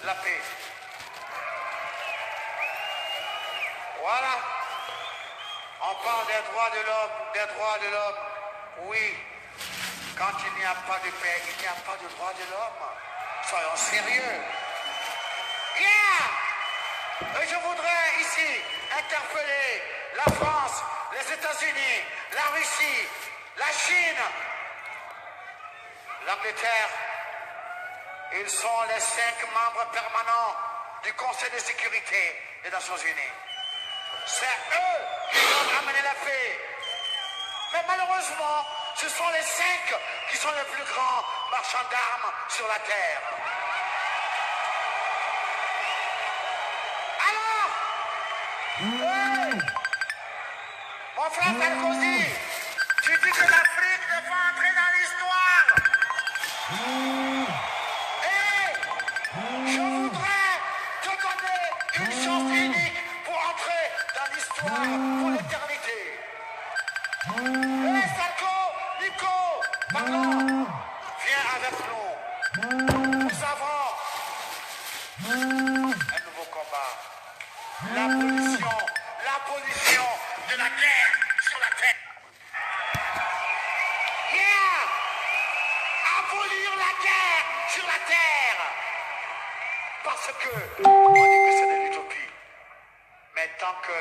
la paix. Voilà. On parle des droits de l'homme, des droits de l'homme. Oui. Quand il n'y a pas de paix, il n'y a pas de droits de l'homme. Soyons sérieux. Yeah! Et je voudrais ici interpeller la France, les États-Unis, la Russie, la Chine, l'Angleterre. Ils sont les 5 membres permanents du Conseil de sécurité des Nations Unies. C'est eux qui vont amener la paix. Mais malheureusement, ce sont les 5 qui sont les plus grands marchands d'armes sur la terre. Alors, mon frère Sarkozy, tu dis que l'Afrique ne va entrer dans l'histoire. Et je voudrais te donner une chance unique pour entrer dans l'histoire pour l'éternité. Sarko, Nico, pardon, viens avec nous. Nous avons un nouveau combat. L'abolition de la guerre sur la terre. Yeah! Abolir la guerre sur la terre. Parce que on dit que c'est de l'utopie. Mais tant que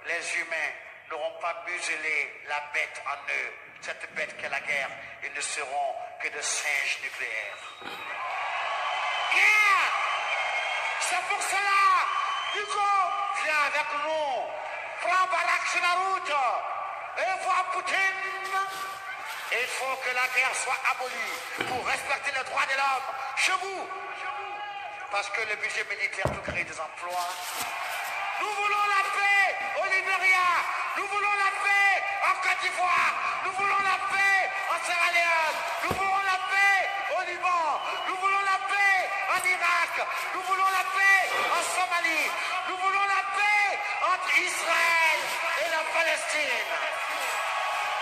les humains n'auront pas muselé la bête en eux, cette bête qu'est la guerre, ils ne seront que de singes nucléaires. Yeah! C'est pour cela, Hugo, viens avec nous. Prends Barak sur la route et vois Poutine. Il faut que la guerre soit abolie pour respecter les droits de l'homme chez vous. Parce que le budget militaire peut créer des emplois. Nous voulons la paix au Libéria. Nous voulons la paix en Côte d'Ivoire. Nous voulons la paix en Sierra Leone. Nous voulons la paix au Liban. Nous voulons la paix en Irak. Nous voulons la paix en Somalie. Nous voulons la paix entre Israël et la Palestine.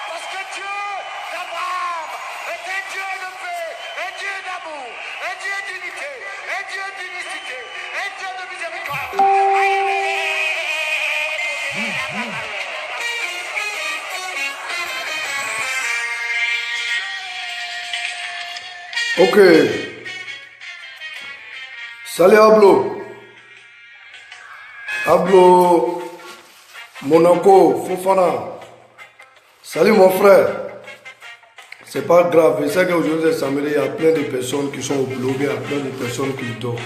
Parce que Dieu d'Abraham est un Dieu de paix, un Dieu d'amour, un Dieu d'unité, un Dieu d'unicité, un Dieu de miséricorde. Ok. Salut Ablo. Ablo Monaco, Fofana. Salut mon frère. C'est pas grave. Je sais qu'aujourd'hui c'est samedi, il y a plein de personnes qui sont au boulot, il y a plein de personnes qui dorment.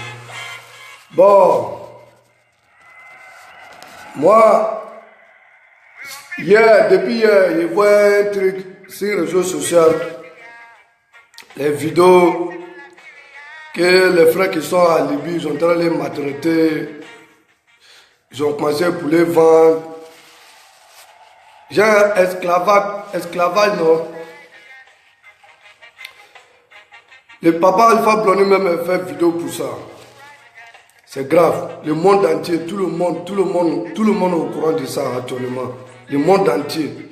Bon. Moi, depuis hier, je vois un truc sur les réseaux sociaux. Les vidéos que les frères qui sont à Libye, ils ont en train de les maltraiter. Ils ont commencé pour les vendre. Genre esclavage non. Le papa Alpha Blondy même a fait vidéo pour ça. C'est grave. Le monde entier, tout le monde est au courant de ça actuellement. Le monde entier.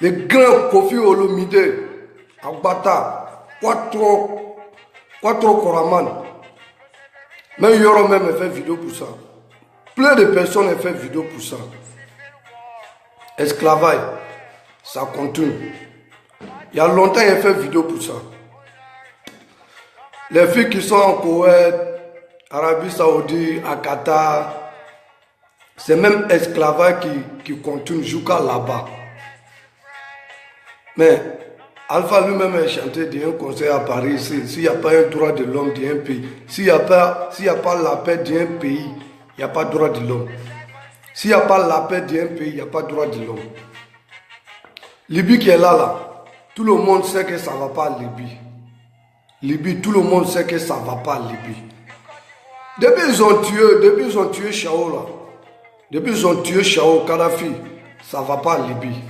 Les grands Kofi Olomide, Agbata, Quattro Koraman. Même Yoro même a fait vidéo pour ça. Plein de personnes ont fait vidéo pour ça. Esclavage, ça continue. Il y a longtemps, il a fait vidéo pour ça. Les filles qui sont en Koweït, Arabie Saoudite, à Qatar, c'est même esclavage qui continue jusqu'à là-bas. Mais Alpha lui-même a chanté d'un conseil à Paris, s'il n'y a pas un droit de l'homme d'un pays, s'il n'y a pas la paix d'un pays, il n'y a pas de droit de l'homme. S'il n'y a pas la paix d'un pays, il n'y a pas de droit de l'homme. Libye qui est là, tout le monde sait que ça ne va pas à Libye. Libye, tout le monde sait que ça ne va pas à Libye. Depuis ils ont tué Chao là. Depuis ils ont tué Chao, Kadhafi, ça ne va pas à Libye.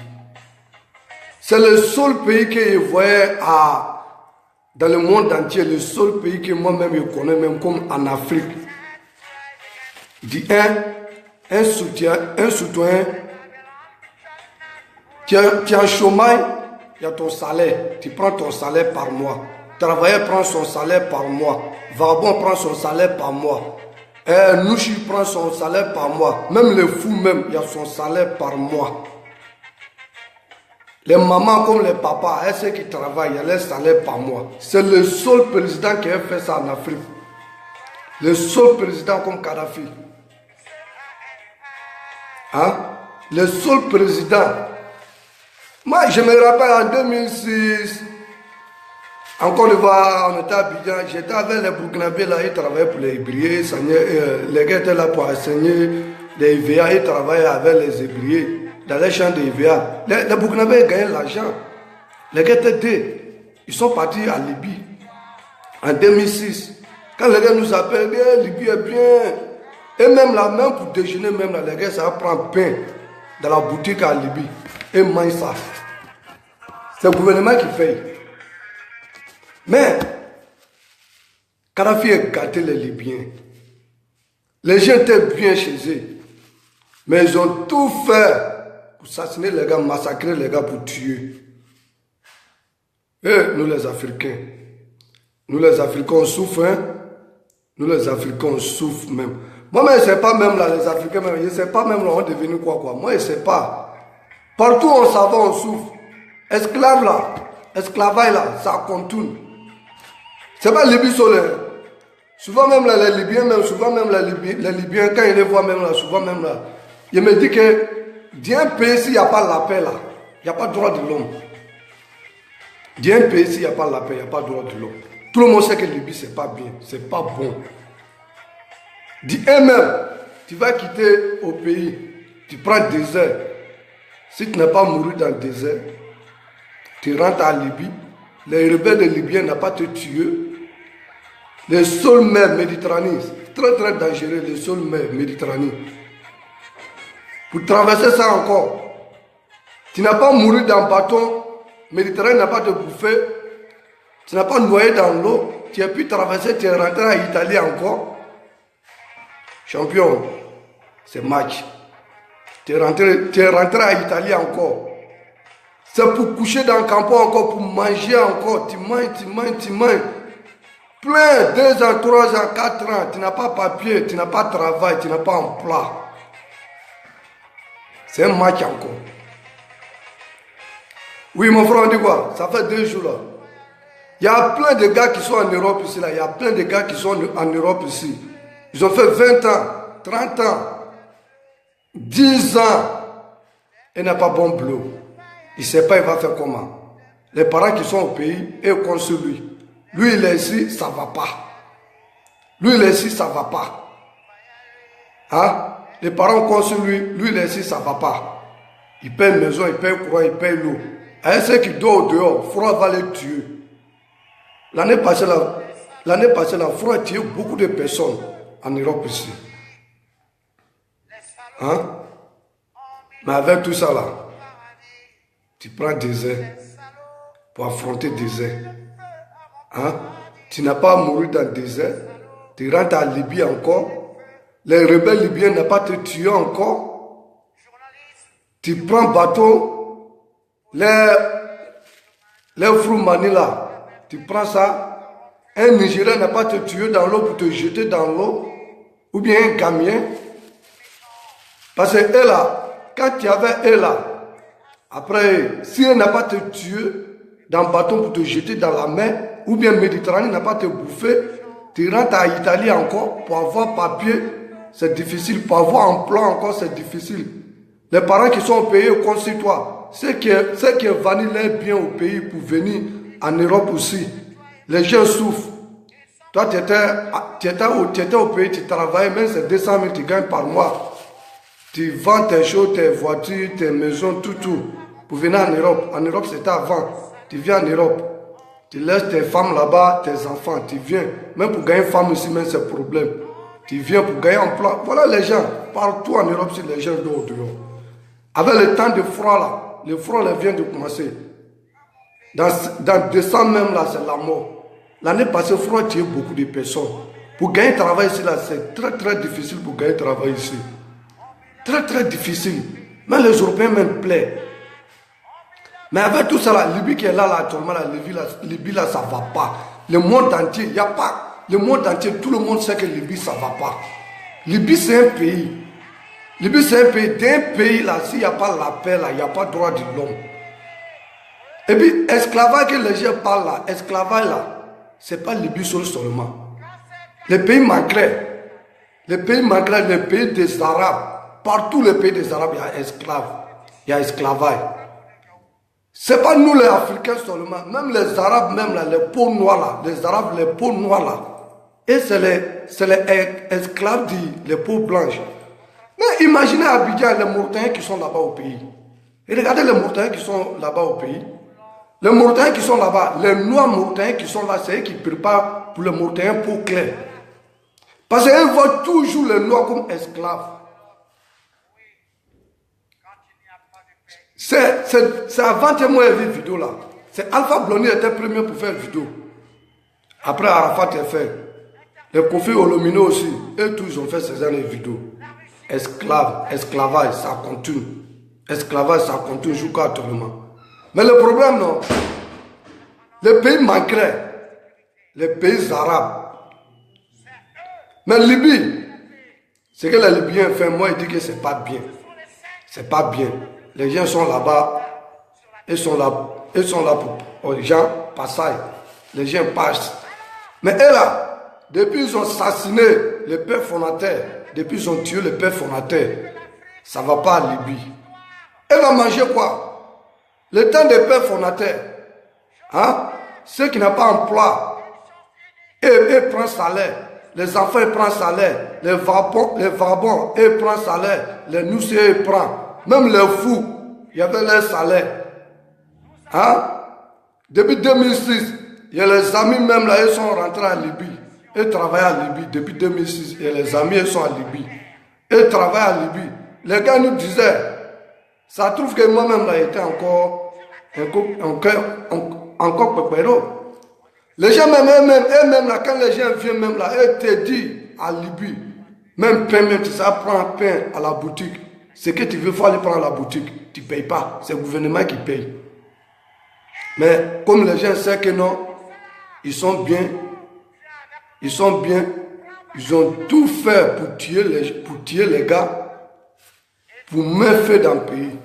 C'est le seul pays que je voyais dans le monde entier, le seul pays que moi-même je connais, même comme en Afrique. Il dit un soutien, tu as un chômage, il y a ton salaire, tu prends ton salaire par mois. Travailleur prend son salaire par mois. Vagabond prend son salaire par mois. Nouchi prend son salaire par mois. Même les fous, même, il y a son salaire par mois. Les mamans comme les papas, ceux qui travaillent, il y a leur salaire par mois. C'est le seul président qui a fait ça en Afrique. Le seul président comme Kadhafi. Hein? Le seul président. Moi, je me rappelle en 2006, en Côte d'Ivoire, on était à Abidjan, j'étais avec les Burkinabés là, ils travaillaient pour les Hébriers, les gars étaient là pour enseigner les IVA, ils travaillaient avec les Hébriers. Dans les champs de IVA, les Burkinabés gagnaient l'argent. Les gars étaient ils sont partis à Libye en 2006. Quand les gars nous appellent, Libye est bien. Et même là, même pour déjeuner, même là, les gars, ça prend pain dans la boutique à Libye. Et mangent ça. C'est le gouvernement qui paye. Mais, Kadhafi a gâté les Libyens. Les gens étaient bien chez eux. Mais ils ont tout fait pour assassiner les gars, massacrer les gars pour tuer. Et nous les Africains, on souffre, hein? Nous les Africains, on souffre même. Moi, je ne sais pas même là, les Africains, même, je ne sais pas même là, on est devenu quoi. Moi, je ne sais pas. Partout où on s'en va, on souffre. Esclaves là, esclavage là, ça contourne. C'est pas Libye solaire. Souvent même là, les Libyens, même, souvent même là, les Libyens, quand ils les voient même là, souvent même là, ils me disent que d'un pays s'il n'y a pas la paix là, il n'y a pas de droit de l'homme. D'un pays s'il n'y a pas la paix, il n'y a pas de droit de l'homme. Tout le monde sait que Libye, c'est pas bien, c'est pas bon. Dis même, tu vas quitter au pays, tu prends le désert. Si tu n'as pas mouru dans le désert, tu rentres à Libye, les rebelles de Libyens n'ont pas te tué. Les seules mers Méditerranée, très très dangereux, les seules mers Méditerranée. Pour traverser ça encore, tu n'as pas mouru dans le bâton, Méditerranée n'a pas te bouffé, tu n'as pas noyé dans l'eau, tu as pu traverser, tu es rentré à Italie encore. Champion, c'est match. Tu es rentré à Italie encore. C'est pour coucher dans le campo encore, pour manger encore. Tu manges. Plein, 2 ans, 3 ans, 4 ans. Tu n'as pas papier, tu n'as pas travail, tu n'as pas emploi. C'est un match encore. Oui, mon frère, on dit quoi? Ça fait 2 jours là. Il y a plein de gars qui sont en Europe ici là. Il y a plein de gars qui sont en Europe ici. Ils ont fait 20 ans, 30 ans, 10 ans. Il n'a pas bon boulot. Il ne sait pas il va faire comment. Les parents qui sont au pays, ils comptent sur lui. Lui, il est ici, ça ne va pas. Lui, il est ici, ça ne va pas. Hein? Les parents comptent sur lui. Lui, il est ici, ça ne va pas. Il paye une maison, il paye le courant, il paye l'eau. Et ceux qui dorment dehors, froid va les tuer. L'année passée, le froid a tué beaucoup de personnes en Europe ici. Hein? Mais avec tout ça là, tu prends des airs pour affronter des airs. Hein? Tu n'as pas mouru dans le désert. Tu rentres à Libye encore. Les rebelles libyens n'ont pas te tué encore. Tu prends bateau. Les Froumani là. Tu prends ça. Un Nigérien n'a pas te tué dans l'eau pour te jeter dans l'eau. Ou bien un camion. Parce que eux là, quand tu avais eux là, après, si elle n'a pas te tué dans le bateau pour te jeter dans la mer, ou bien Méditerranée n'a pas te bouffé, tu rentres à Italie encore, pour avoir papier, c'est difficile, pour avoir emploi encore, c'est difficile. Les parents qui sont au pays comptent sur toi. Ceux qui ont vanné leur bien au pays pour venir en Europe aussi, les gens souffrent. Toi, tu étais au pays, tu travaillais, même c'est 200 000 tu gagnes par mois. Tu vends tes choses, tes voitures, tes maisons, tout, pour venir en Europe. En Europe, c'était avant. Tu viens en Europe. Tu laisses tes femmes là-bas, tes enfants. Tu viens. Même pour gagner une femme ici, même c'est un problème. Tu viens pour gagner un emploi. Voilà les gens. Partout en Europe, c'est les gens dehors. Avec le temps de froid là, le froid là vient de commencer. Dans décembre même là, c'est la mort. L'année passée, le froid tuait beaucoup de personnes. Pour gagner un travail ici là, c'est très très difficile pour gagner un travail ici. Très très difficile. Mais les Européens même plaît. Mais avec tout ça, la Libye qui est là, actuellement, la Libye, là, ça ne va pas. Le monde entier, il n'y a pas. Le monde entier, tout le monde sait que Libye, ça ne va pas. Libye, c'est un pays. Libye, c'est un pays. D'un pays, là, s'il n'y a pas la paix, là, il n'y a pas de droit de l'homme. Et puis, esclavage que les gens parlent là, esclavage là, ce n'est pas Libye seulement. Les pays manqueraient. Les pays manqueraient, les pays des Arabes. Partout les pays des Arabes, il y a esclaves. Il y a esclavage. Ce n'est pas nous les Africains seulement. Même les Arabes, même là, les peaux noires là. Les Arabes, les peaux noires là. Et c'est les esclaves, les peaux blanches. Mais imaginez à Abidjan les Mauritaniens qui sont là-bas au pays. Et regardez les Mauritaniens qui sont là-bas au pays. Les Mauritaniens qui sont là-bas, les Noirs Mauritaniens qui sont là, c'est eux qui préparent pour les Mauritaniens peau claire. Parce qu'ils voient toujours les Noirs comme esclaves. C'est avant que moi j'ai vu vidéo là. C'est Alpha Blondy était premier pour faire vidéo. Après Arafat est fait. Les Kofi Olomino aussi. Eux tous ils ont fait ces années vidéo. Esclavage, ça continue. Esclavage, ça continue jusqu'à actuellement. Mais le problème non. Les pays manqueraient. Les pays arabes. Mais Libye, ce que les Libyens font, moi je dis que c'est pas bien. C'est pas bien. Les gens sont là-bas, ils sont là pour les gens passent, les gens passent. Mais eux là, depuis ils ont assassiné le père fondateur, depuis ils ont tué le père fondateur, ça ne va pas à Libye. Elle va manger quoi? Le temps des pères fondateurs, hein? Ceux qui n'ont pas emploi, ils prennent salaire. Les enfants ils prennent salaire. Les vagabonds ils prennent salaire. Les noussiers ils prennent. Même les fous, il y avait leur salaire. Hein? Depuis 2006, il y a les amis même là, ils sont rentrés en Libye. Ils travaillent en Libye depuis 2006. Et les amis, ils sont en Libye. Ils travaillent en Libye. Les gars nous disaient, ça trouve que moi-même là, j'étais encore pépéro. Les gens eux-mêmes là, quand les gens viennent même là, ils te disent à Libye, même pain, même tu sais, prends un pain à la boutique. Ce que tu veux, il faut aller prendre à la boutique. Tu ne payes pas. C'est le gouvernement qui paye. Mais comme les gens savent que non, ils sont bien. Ils ont tout fait pour tuer les gars. Pour mettre feu dans le pays.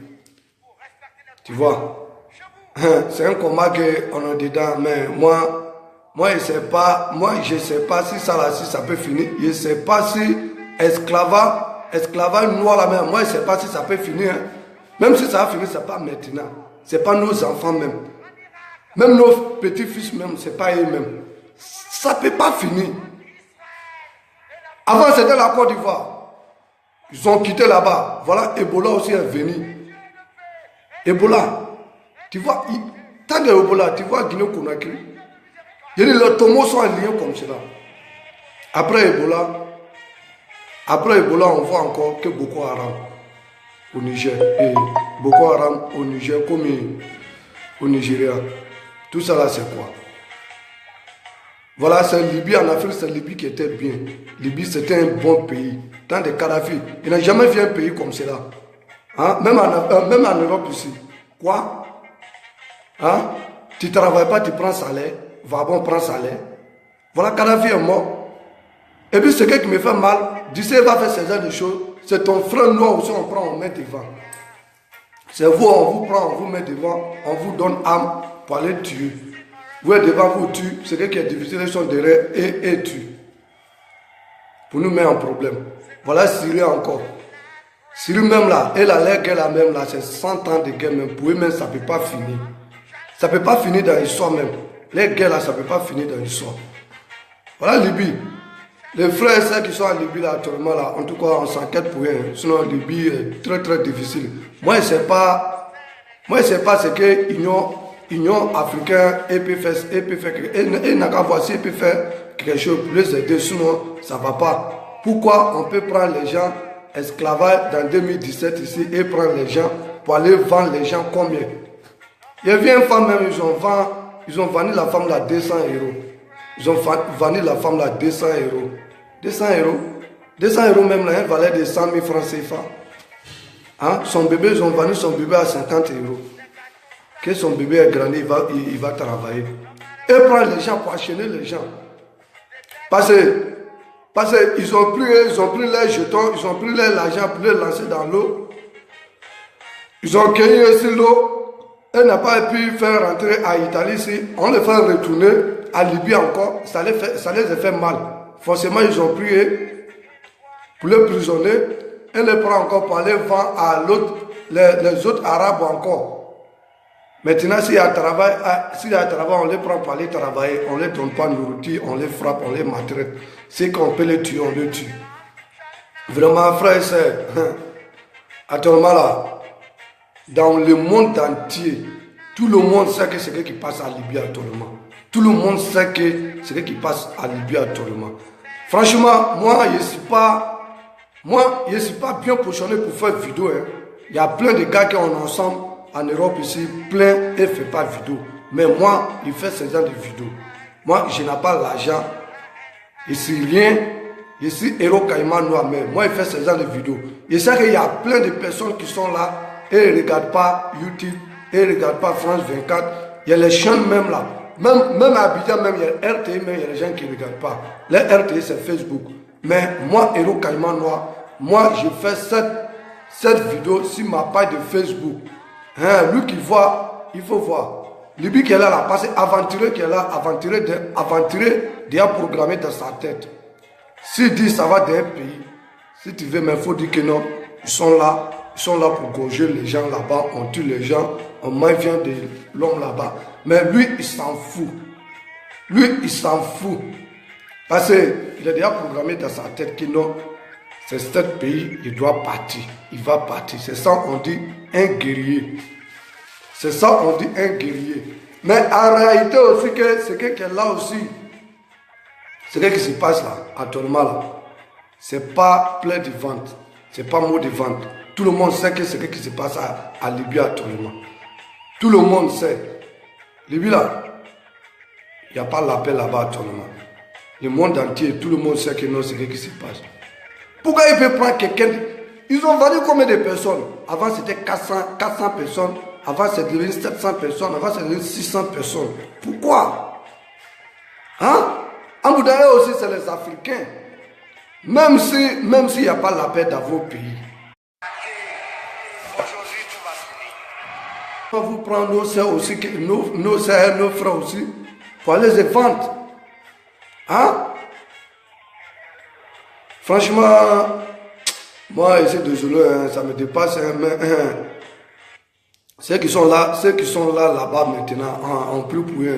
Tu vois. C'est un combat qu'on est dedans. Mais moi je ne sais pas. Je sais pas si ça peut finir. Je ne sais pas si esclavage noir la même. Moi, je ne sais pas si ça peut finir. Hein. Même si ça va finir, ce n'est pas maintenant. Ce n'est pas nos enfants même. Même nos petits-fils même, ce n'est pas eux-mêmes. Ça ne peut pas finir. Avant, c'était la Côte d'Ivoire. Ils ont quitté là-bas. Voilà, Ebola aussi est venu. Ebola. Tu vois, tant d'Ebola, tu vois Guinée-Conakry. Il y a les tombeaux sont liés comme cela. Après Ebola, on voit encore que Boko Haram au Niger. Et Boko Haram au Niger comme au Nigeria. Tout ça là, c'est quoi? Voilà, c'est Libye en Afrique, c'est Libye qui était bien. Libye, c'était un bon pays. Dans des Kadhafi, il n'a jamais vu un pays comme cela. Hein? Même en Europe ici. Quoi? Hein? Tu ne travailles pas, tu prends salaire. Vabon prend salaire. Voilà, Kadhafi est mort. Et puis ce qui me fait mal, d'ici il va faire ce genre de choses, c'est ton frère noir aussi, on prend, on met devant. C'est vous, on vous prend, on vous met devant, on vous donne âme pour aller tuer. Vous êtes devant, vous tuez, c'est qui est difficile, ils sont derrière et tuent. Pour nous mettre en problème. Voilà Syrie encore. Syrie même là, et la guerre là même là, c'est 100 ans de guerre même. Pour eux-mêmes, ça ne peut pas finir. Ça ne peut pas finir dans l'histoire même. Les guerres là, ça ne peut pas finir dans l'histoire. Voilà Libye. Les frères et sœurs qui sont en Libye là actuellement là, en tout cas on s'enquête pour eux. Sinon Libye est très très difficile. Moi je ne sais pas ce que l'Union africaine peut faire. Et n'a qu'à voir si elle peut faire quelque chose pour les aider, sinon ça ne va pas. Pourquoi on peut prendre les gens esclavages dans 2017 ici et prendre les gens pour aller vendre les gens combien? Il y a une femme même, ils ont vendu la femme là 200 €. Ils ont vendu la femme là 200 €. 200 €. 200 € même là, elle valait de 100 000 francs CFA. Hein? Son bébé, ils ont vendu son bébé à 50 €. que son bébé est grandi, il va travailler. Et prend les gens pour enchaîner les gens. Parce qu'ils ont pris les jetons, ils ont pris l'argent pour les lancer dans l'eau. Ils ont cueilli aussi l'eau. Elle n'a pas pu faire rentrer à Italie ici. On les fait retourner à Libye encore. Ça les a fait mal. Forcément, ils ont prié pour les prisonniers. Et les prend encore pour aller vendre à les autres Arabes encore. Maintenant, s'il y a travail, on les prend pour aller travailler. On ne les donne pas de nourriture, on les frappe, on les maltraite. C'est qu'on peut les tuer, on les tue. Vraiment, frère et sœur, actuellement là, dans le monde entier, tout le monde sait que c'est ce qui passe à Libye actuellement. Tout le monde sait que c'est ce qui passe à Libye actuellement. Franchement, moi, je ne suis pas bien positionné pour faire vidéo. Hein. Il y a plein de gars qui sont ensemble en Europe ici, plein et ne font pas vidéo. Mais moi, il fait ce genre de vidéos. Moi, je n'ai pas l'argent. Je suis rien. Je suis héros caïman noir. Mais moi, il fait ce genre de vidéos. Je sais qu'il y a plein de personnes qui sont là et ils ne regardent pas YouTube, et ils ne regardent pas France 24. Il y a les chaînes même là. Même à Abidjan, même, il y a RTI, même il y a les gens qui ne regardent pas. Les RTI, c'est Facebook. Mais moi, héros caïman noir, moi, je fais cette vidéo sur ma page de Facebook. Hein, lui qui voit, il faut voir. Lui qui est là, parce que aventureux qui est là, aventureux déjà programmé dans sa tête. S'il dit ça va d'un pays, si tu veux, mais il faut dire que non, ils sont là pour gorger les gens là-bas, on tue les gens, on maintient de l'homme là-bas. Mais lui, il s'en fout. Lui, il s'en fout. Parce qu'il est déjà programmé dans sa tête que non, c'est ce pays, il doit partir. Il va partir. C'est ça on dit un guerrier. C'est ça on dit un guerrier. Mais en réalité aussi, c'est que là aussi, c'est ce qui se passe là, actuellement là. C'est pas plein de vente. C'est pas mot de vente. Tout le monde sait que c'est ce qui se passe à Libye actuellement. Tout le monde sait. Libye là, il n'y a pas l'appel là-bas actuellement. Le monde entier, tout le monde sait que non, c'est ce qui se passe. Pourquoi il peut prendre quelqu'un? Ils ont vendu combien de personnes? Avant c'était 400 personnes. Avant c'est devenu 700 personnes. Avant c'est devenu 600 personnes. Pourquoi? Hein? En Bouddha aussi c'est les Africains. Même s'il n'y a pas la paix dans vos pays. Aujourd'hui, tout va finir. On va vous prendre nos sœurs aussi, nos sœurs, nos frères aussi, pour aller les vendre. Hein? Franchement, moi, je suis désolé, hein, ça me dépasse. Hein, mais, ceux qui sont là, là-bas maintenant, on peut pouvoir,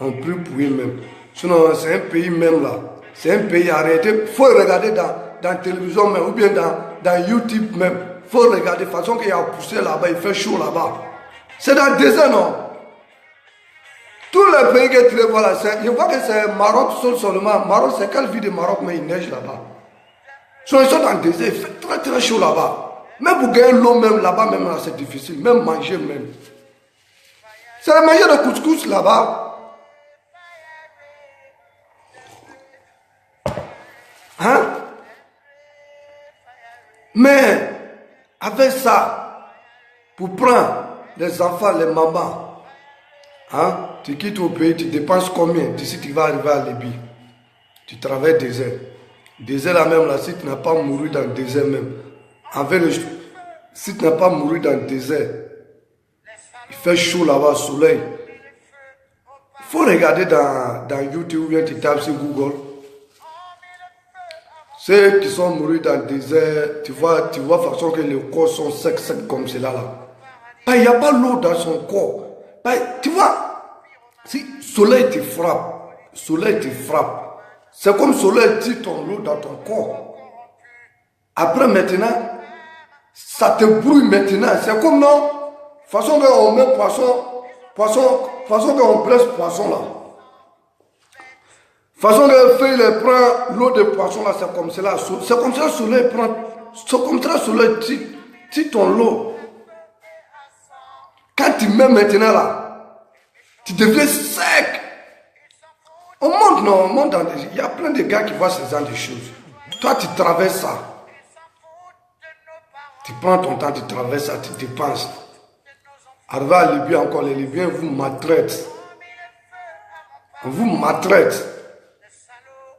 même. Sinon, c'est un pays même là. C'est un pays arrêté. Il faut regarder dans la télévision même, ou bien dans YouTube même. Il faut regarder de façon qu'il y a poussé là-bas, il fait chaud là-bas. C'est dans le désert, non? Tous les pays que tu les vois là, je vois que c'est Maroc seulement. Maroc, c'est quelle ville de Maroc, mais il neige là-bas. Ils sont dans le désert, il fait très très chaud là-bas. Même pour gagner l'eau même là-bas, même là, c'est difficile. Même manger même. C'est le manger de couscous là-bas. Hein? Mais avec ça, pour prendre les enfants, les mamans, hein? Tu quittes ton pays, tu dépenses combien? D'ici tu vas arriver à Libye. Tu travailles désert. Désert là même, là, si tu n'as pas mouru dans le désert même, si tu n'as pas mouru dans le désert, il fait chaud là-bas, soleil. Il faut regarder dans YouTube ou bien tu tapes sur Google. Ceux qui sont morts dans le désert, tu vois de façon que les corps sont secs comme cela là. Il n'y a pas l'eau dans son corps. Tu vois, si le soleil te frappe, c'est comme le soleil tire ton eau dans ton corps. Après maintenant, ça te brûle maintenant. C'est comme non, façon qu'on met façon qu'on blesse poisson là. Façon que feuille les prend l'eau de poisson là, c'est comme cela. C'est comme ça le soleil prend. C'est comme ça le soleil tire ton eau. Quand tu mets maintenant là, tu deviens sec. On monte, non, on monte dans des... Il y a plein de gars qui voient ce genre de choses. Toi, tu traverses ça. Tu prends ton temps, tu traverses ça, tu dépenses. Arrivé à Libye encore, les Libyens vous maltraitent. On vous maltraite.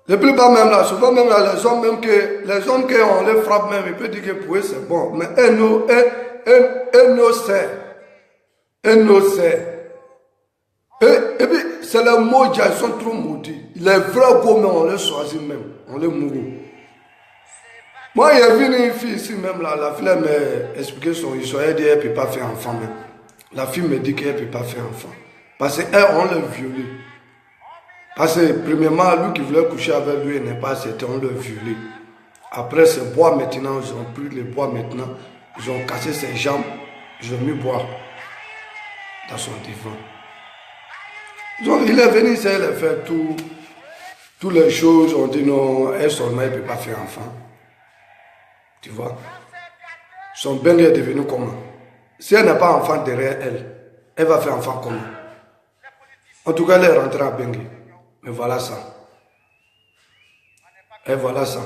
Les plus bas même là, souvent même là, les hommes qui on les frappe même, ils peuvent dire que pour eux c'est bon. Mais nous c'est. Et puis c'est les mots, ils sont trop maudits. Les vrais gourmets, on les choisit même. On les mourit. Moi, il y a une fille ici même là, la fille m'a expliqué son histoire, elle dit qu'elle ne peut pas faire enfant même. La fille me dit qu'elle ne peut pas faire enfant. Parce qu'elle, on l'a violée. Parce que premièrement, lui qui voulait coucher avec lui, il n'est pas accepté, on l'a violé. Après, ce bois maintenant, ils ont pris le bois maintenant, ils ont cassé ses jambes, ils ont mis bois dans son divan. Donc, il est venu ici, il a fait toutes les choses, on dit non, elle seulement, elle ne peut pas faire enfant. Tu vois? Son bengue est devenu comment? Si elle n'a pas enfant derrière elle, elle va faire enfant comment? En tout cas, elle est rentrée à bengue. Mais voilà ça. Et voilà ça.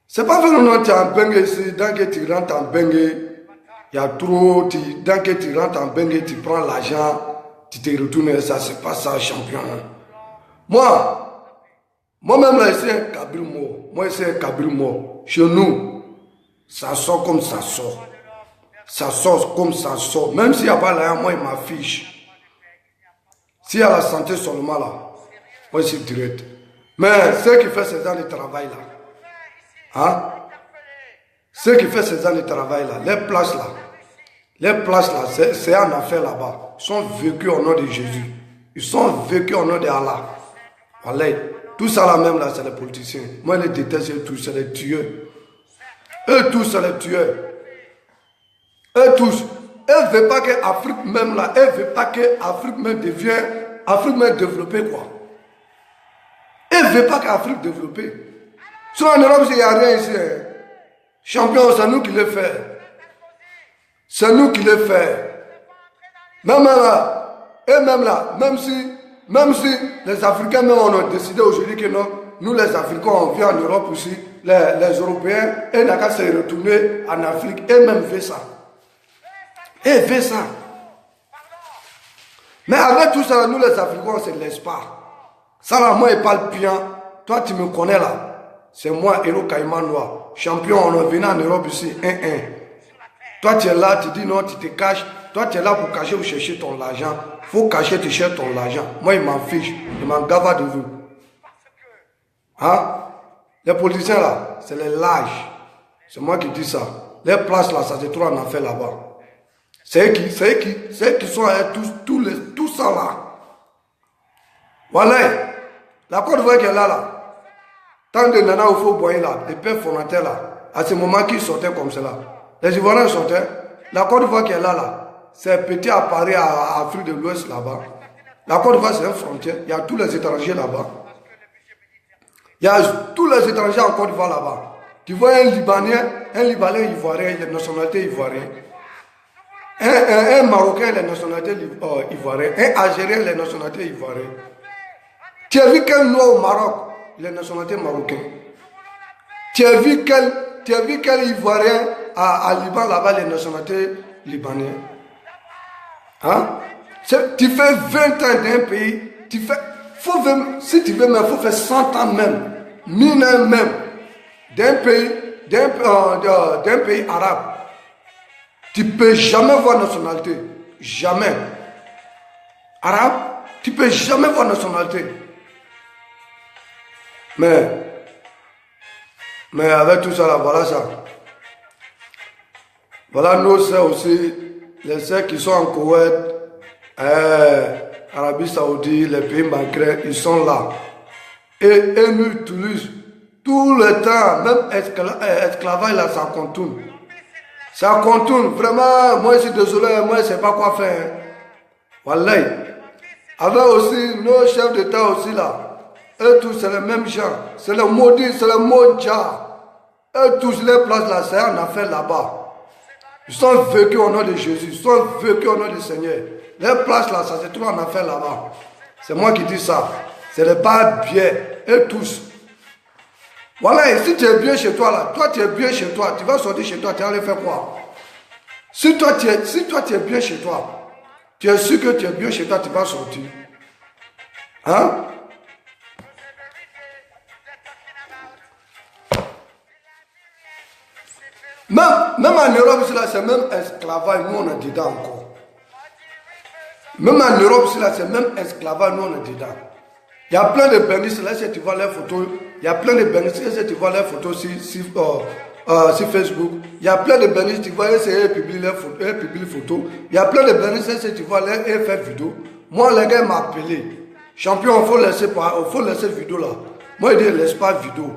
C'est pas vraiment tu es en bengue ici, dès que tu rentres en bengue, il y a trop, dès que tu rentres en bengue, tu prends l'argent, tu te retournes, ça, c'est pas ça, champion. Moi-même là, c'est un Kabyle mort. Moi, c'est un Kabyle mort. Chez nous, ça sort comme ça sort. Ça sort comme ça sort. Même s'il n'y a pas l'argent, moi, il m'affiche. S'il y a la santé seulement là, moi, c'est direct. Mais ceux qui font ces ans de travail là, hein? Ceux qui font ces ans de travail là, les places là, c'est en affaire là-bas. Ils sont vécus au nom de Jésus. Ils sont vécus au nom de Allah. Voilà. Tout ça là même là, c'est les politiciens. Moi, je les déteste tous, c'est les tueurs. Eux tous, c'est les tueurs. Eux tous. Elle ne veut pas que l'Afrique même là, elle ne veut pas que l'Afrique même devienne, Afrique même développée quoi. Elle ne veut pas qu'Afrique développée. Sinon en Europe, il n'y a rien ici. Hein. Champion, c'est nous qui le faisons. C'est nous qui le faisons. Même là, et même là, même si les Africains même on a décidé aujourd'hui que non, nous les Africains on vient en Europe aussi, les Européens, et n'a qu'à se retourner en Afrique, et même fait ça. Et fait ça. Mais avec tout ça, nous les Africains, on ne se laisse pas. Ça là, moi, il parle bien. Toi, tu me connais là. C'est moi, Héros Caïman Noir. Champion, on est venu en Europe ici, 1-1. Toi, tu es là, tu dis non, tu te caches. Toi, tu es là pour cacher ou chercher ton argent. Il faut cacher, tu cherches ton argent. Moi, il m'en fiche. Il m'en gave de vous. Hein? Les politiciens là, c'est les lâches. C'est moi qui dis ça. Les places là, ça se trouve en affaire là-bas. C'est qui sont tout ça là. Voilà. La Côte d'Ivoire qui est là. Tant de nana au faux boyer là, les pères fondateurs là, à ce moment qui sortaient comme cela. Les Ivoiriens sortaient. La Côte d'Ivoire qui est là, c'est petit à Paris, à Afrique de l'Ouest là-bas. La Côte d'Ivoire c'est une frontière. Il y a tous les étrangers là-bas. Il y a tous les étrangers en Côte d'Ivoire là-bas. Tu vois un Libanais ivoirien, il est de nationalité ivoirienne. Un Marocain, les nationalités ivoiriennes. Un Algérien, les nationalités ivoiriennes. Tu as vu quel noir au Maroc, les nationalités marocaines. Tu as vu quel Ivoirien à Liban là-bas, les nationalités libanaises. Hein? Tu fais 20 ans d'un pays, si tu veux même, il faut faire 100 ans même, 1000 ans même, d'un pays arabe. Tu ne peux jamais voir nationalité. Jamais. Arabe, tu ne peux jamais voir nationalité. Mais avec tout ça là, voilà ça. Voilà nos sœurs aussi, les sœurs qui sont en Koweït, Arabie Saoudite, les pays maghrébins, ils sont là. Et nous utilisent tout le temps, même esclavage là, ça contourne. Ça contourne, vraiment, moi je suis désolé, moi je ne sais pas quoi faire. Voilà. Avec aussi nos chefs d'État aussi là. Eux tous, c'est les mêmes gens. C'est les maudits, c'est les maudits. Eux tous, les places là, c'est en affaire là-bas. Ils sont vécus au nom de Jésus. Ils sont vécus au nom du Seigneur. Les places là, ça se trouve en affaire là-bas. C'est moi qui dis ça. C'est les bas bien. Eux tous. Voilà, et si tu es bien chez toi là, toi tu es bien chez toi, tu vas sortir chez toi, tu vas aller faire quoi? Si toi, tu es bien chez toi, tu es sûr que tu es bien chez toi, tu vas sortir. Hein? Même en Europe, c'est même esclavage, nous on est dedans encore. Même en Europe, c'est même esclavage, nous on est dedans. Il y a plein de bénisses, là, si tu vois leurs photos, il y a plein de bénisses, si tu vois leurs photos sur Facebook, il y a plein de bénisses, tu vois, ils publient leurs photos, il y a plein de bénisses, si tu vois leurs faire vidéo. Moi, les gars m'ont appelé, champion, il faut laisser vidéo là. Moi, il dit, laisse pas vidéo.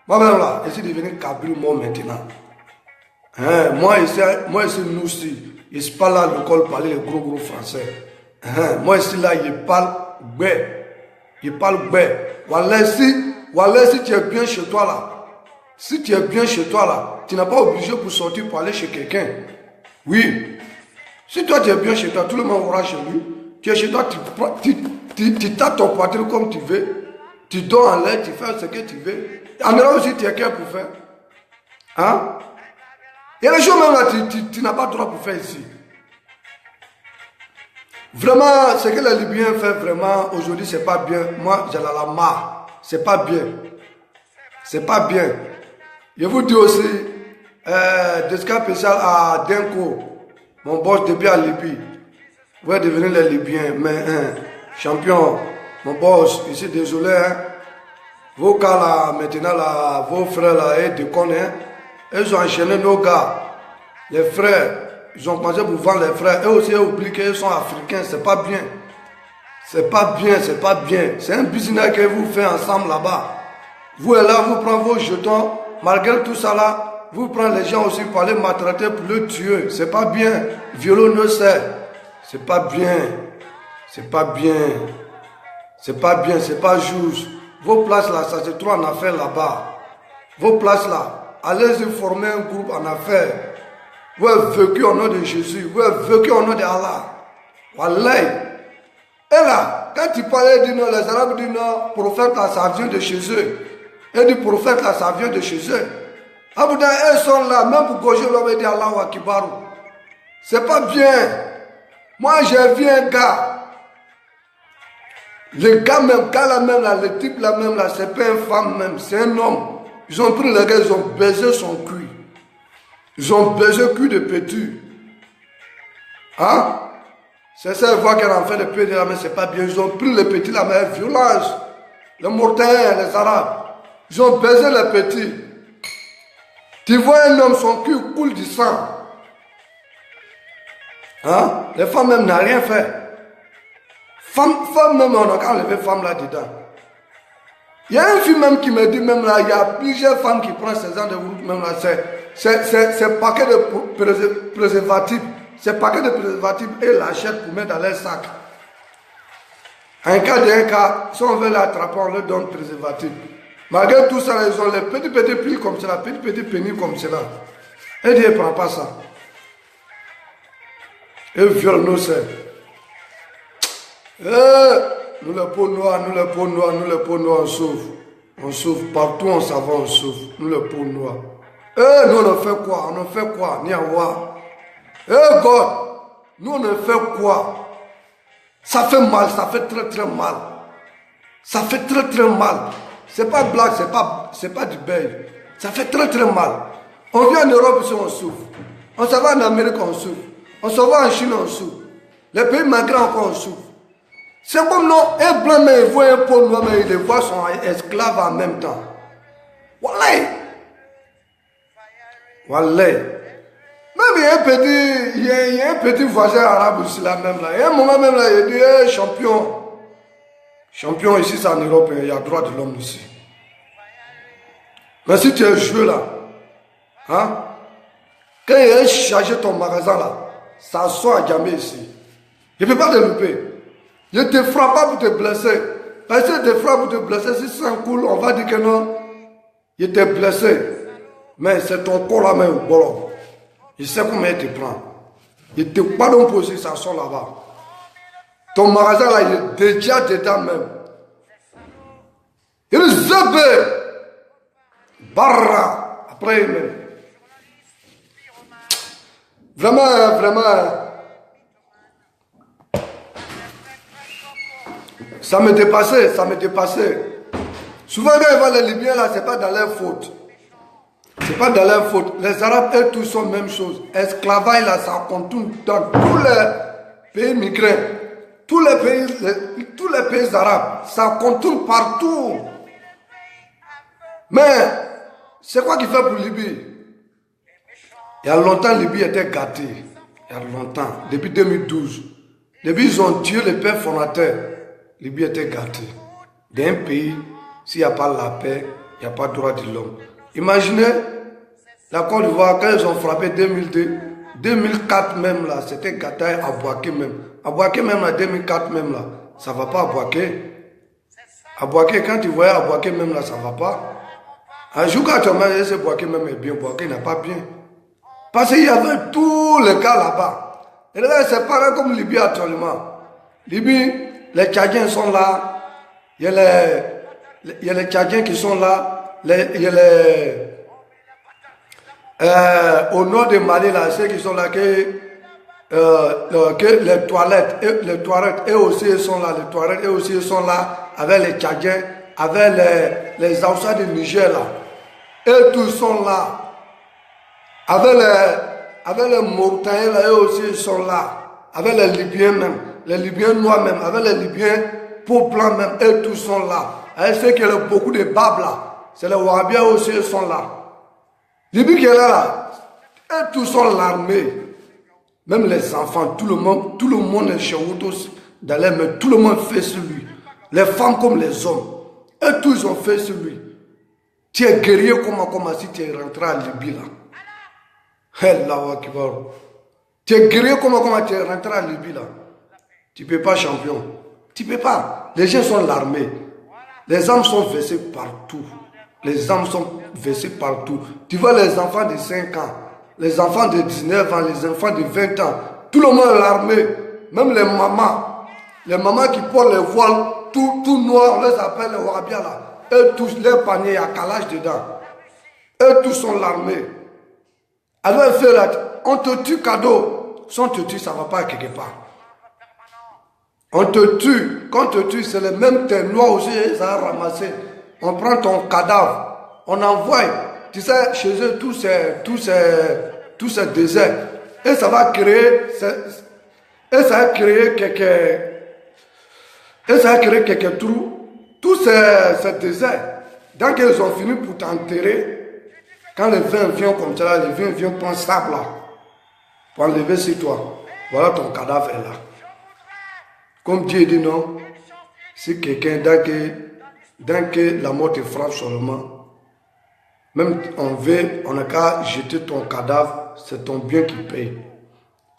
Moi-même là, je suis devenu Kabyle, moi maintenant. Hein, moi ici, nous aussi, je ne suis pas là à l'école parler les gros français. Hein, moi ici là, je parle bé. Il parle bien. Voilà, si tu es bien chez toi là, si tu es bien chez toi là, tu n'es pas obligé pour sortir pour aller chez quelqu'un. Oui. Si toi tu es bien chez toi, tout le monde aura chez lui. Tu es chez toi, tu tapes ton poitrine comme tu veux. Tu dors en l'air, tu fais ce que tu veux. En Europe aussi, tu es qu'un pour faire. Hein? Il y a des choses même là, tu n'as pas le droit pour faire ici. Vraiment, ce que les Libyens font vraiment aujourd'hui, c'est pas bien. Moi, j'en ai la marre. C'est pas bien. C'est pas bien. Je vous dis aussi, des cas spécial à Denko, mon boss depuis à Libye. Vous êtes devenir les Libyens, mais champion, mon boss, je suis désolé. Hein. Vos cas là, maintenant là, vos frères là, ils déconnent. Hein. Ils ont enchaîné nos gars, les frères. Ils ont commencé pour vendre les frères. Eux aussi, ils oublient qu'ils sont africains. C'est pas bien. C'est pas bien, c'est pas bien. C'est un business que vous faites ensemble là-bas. Vous êtes là, vous prenez vos jetons. Malgré tout ça là, vous prenez les gens aussi pour aller maltraiter, pour le tuer. C'est pas bien. Violon ne sait. C'est pas bien. C'est pas bien. C'est pas bien, c'est pas juste. Vos places là, ça se trouve en affaires là-bas. Vos places là, allez-y former un groupe en affaires. Vous avez vécu au nom de Jésus. Vous avez vécu au nom d'Allah. Wallahi. Et là, quand tu parlais du nom, les Arabes disent non, prophète là, ça vient de chez eux. Et du prophète là, ça vient de chez eux. Abouda, elles sont là, même pour gaucher l'homme et dire Allahu Akbar. C'est pas bien. Moi, j'ai vu un gars. Le gars là même là, le type là même là, c'est pas une femme même, c'est un homme. Ils ont pris le gars, ils ont baisé son cul. Ils ont baisé le cul de petit. Hein? C'est ça, ils voient qu'elle en fait le pied de la main, c'est pas bien. Ils ont pris le petit la main, violence. Les Mauritaniens, les Arabes. Ils ont baisé le petit. Tu vois un homme, son cul coule du sang. Hein? Les femmes même n'ont rien fait. Femmes même, on a qu'à enlever femme là-dedans. Il y a une fille même qui me dit, même là, il y a plusieurs femmes qui prennent ces ans de route, même là, c'est paquet de préservatifs. C'est paquet de préservatifs et l'achètent pour mettre dans leur sac. En cas, si on veut l'attraper, on leur donne préservatif. Malgré tout ça, ils ont les petits piles comme cela, petits pénis comme cela. Et Dieu ne prend pas ça. Et viole nos sœurs. Nous les peaux noires, on souffre. On souffre. Partout on s'en va, on souffre. Nous les peaux noires. Nous on en fait quoi? On en fait quoi? Niawa. God, nous on en fait quoi? Ça fait mal, ça fait très mal. Ça fait très mal. C'est pas blague, c'est pas du bel. Ça fait très mal. On vient en Europe ici, on souffre. On s'en va en Amérique, on souffre. On s'en va en Chine, on souffre. Les pays malgré encore, on souffre. C'est comme non, un blanc, mais il voit un peau noir, mais il les voit son esclave en même temps. Wallahi. Wallahi. Même il y a un petit voisin arabe ici là même là. Il y a un moment même là, il dit, hey, champion. Champion ici, c'est en Europe, il y a droit de l'homme ici. Mais si tu es joué là, hein, quand il a chargé ton magasin là, ça sort à jamais ici. Il ne peut pas te louper. Il ne te frappe pas pour te blesser. Parce que te frappe pour te blesser, si c'est un cool, on va dire que non. Il t'est blessé. Mais c'est ton corps là même au bolon. Il sait comment il te prend. Il te pardonne pour si ça sort là-bas. Ton magasin là, il est déjà dedans même. Il est zébé. Barra. Après, même. Vraiment, hein, vraiment. Hein. Ça me dépassait, ça me dépassait. Souvent quand ils voient les Libyens là, c'est pas dans leur faute. C'est pas dans leur faute. Les Arabes, eux tous sont la même chose. Esclavage là, ça contourne dans tous les pays migrants. Tous les pays arabes, ça contourne partout. Mais, c'est quoi qu'il fait pour Libye? Il y a longtemps, Libye était gâtée. Il y a longtemps, depuis 2012. Depuis ils ont tué le père fondateur, Libye était gâtée. Dans un pays, s'il n'y a pas la paix, il n'y a pas de droit de l'homme. Imaginez, la Côte d'Ivoire, quand ils ont frappé 2002, 2004 même là, c'était gâté à Bouaké même. À Bouaké même là, 2004 même là, ça ne va pas à Bouaké. À Bouaké, quand tu voyais à Bouaké même là, ça ne va pas. Un jour quand tu as mangé, ce Bouaké même est bien, Bouaké n'est pas bien. Parce qu'il y avait tous les cas là-bas. Et là, c'est pareil comme Libye actuellement. Libye, les Tchadiens sont là. Il y a les Tchadiens qui sont là. Il y a au nord de Mali, là, ceux qui sont là, que les toilettes, eux aussi ils sont là. Les toilettes, eux aussi ils sont là avec les Tchadiens, avec les Aoussa du Niger là. Eux tous sont là. Avec les Mauritaniens, là, eux aussi ils sont là. Avec les Libyens même. Les Libyens noirs même. Avec les Libyens peau blanc même. Eux tous sont là. Avec ceux qui ont beaucoup de babes là. C'est les Wahhabiens aussi, ils sont là. Libye qui est là. Eux tous sont l'armée. Même les enfants, tout le monde est chez Outos dans les mains. Tout le monde fait sur lui. Les femmes comme les hommes. Eux tous ont fait sur lui. Tu es guerrier comme si tu es rentré à Libye là. Tu es guerrier comment tu es rentré à Libye là. Tu ne peux pas champion. Tu ne peux pas. Les gens sont l'armée. Les armes sont versées partout. Les armes sont versées partout. Tu vois les enfants de 5 ans, les enfants de 19 ans, les enfants de 20 ans. Tout le monde est l'armée. Même les mamans. Les mamans qui portent les voiles tout noirs, on les appelle les Wahhabiens là. Eux tous, leur panier, il y a calage dedans. Eux tous sont l'armée. Alors, on te tue cadeau. Si on te tue, ça ne va pas quelque part. On te tue. Quand on te tue, c'est le même terre noir aussi, ça a ramassé. On prend ton cadavre. On envoie. Tu sais, chez eux, tous ces déserts. Et ça va créer. Et ça va créer quelques trous. Tous ces déserts. Donc, ils ont fini pour t'enterrer. Quand le vin vient comme ça, le vin vient prendre sable là, pour enlever sur toi. Voilà ton cadavre est là. Comme Dieu dit non, si quelqu'un, dès que la mort te frappe seulement, même on n'a qu'à jeter ton cadavre, c'est ton bien qui paye.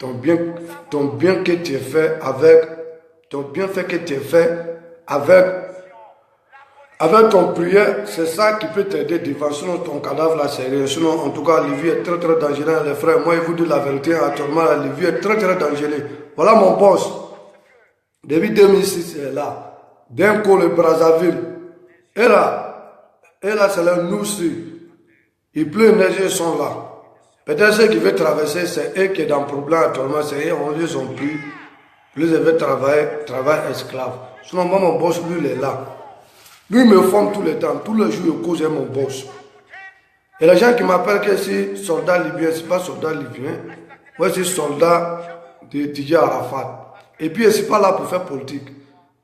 Ton bien que tu as fait avec, ton bienfait que tu as fait avec ton prière, c'est ça qui peut t'aider devant. Sinon, ton cadavre là, c'est rien. Sinon, en tout cas, la vie est très très dangereuse, les frères. Moi, je vous dis la vérité, actuellement, la vie est très très dangereuse. Voilà mon boss. Depuis 2006, il est là. D'un coup, le Brazzaville. Et là, c'est le Noussi. Il pleut, neige, ils sont là. Peut-être ceux qui veulent traverser, c'est eux qui sont dans le problème actuellement. C'est eux, on les ont pris. Plus ils veulent travail esclave. Sinon, moi, mon boss, lui, il est là. Lui, il me forme tout le temps. Tous les jours, il cause mon boss. Et les gens qui m'appellent que c'est soldat libyen, ce n'est pas soldat libyen. Moi, c'est soldat de Didier Arafat. Et puis, je ne suis pas là pour faire politique.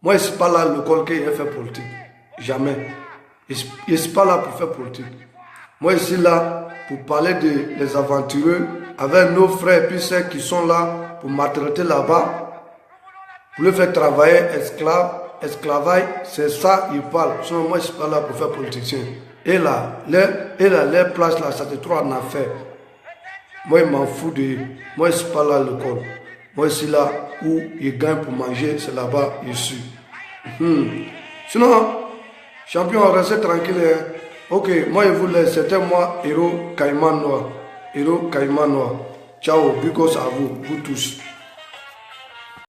Moi, je ne suis pas là à l'école qui a fait politique. Jamais. Je ne suis pas là pour faire politique. Moi, je suis là pour parler des aventureux avec nos frères et puis ceux qui sont là pour maltraiter là-bas, pour les faire travailler esclavage, c'est ça il parle. Sinon, moi, je ne suis pas là pour faire politicien. Et là, leur place là, ça te trouve en affaire. Moi, je m'en fous de. Moi, je ne suis pas là à l'école. Moi, je suis là où ils gagnent pour manger, c'est là-bas, je suis. Sinon, champion, restez tranquille. Hein. Ok, moi, je vous laisse. C'était moi, Héros Caïman Noir. Héros Caïman Noir. Ciao, bigos à vous, vous tous.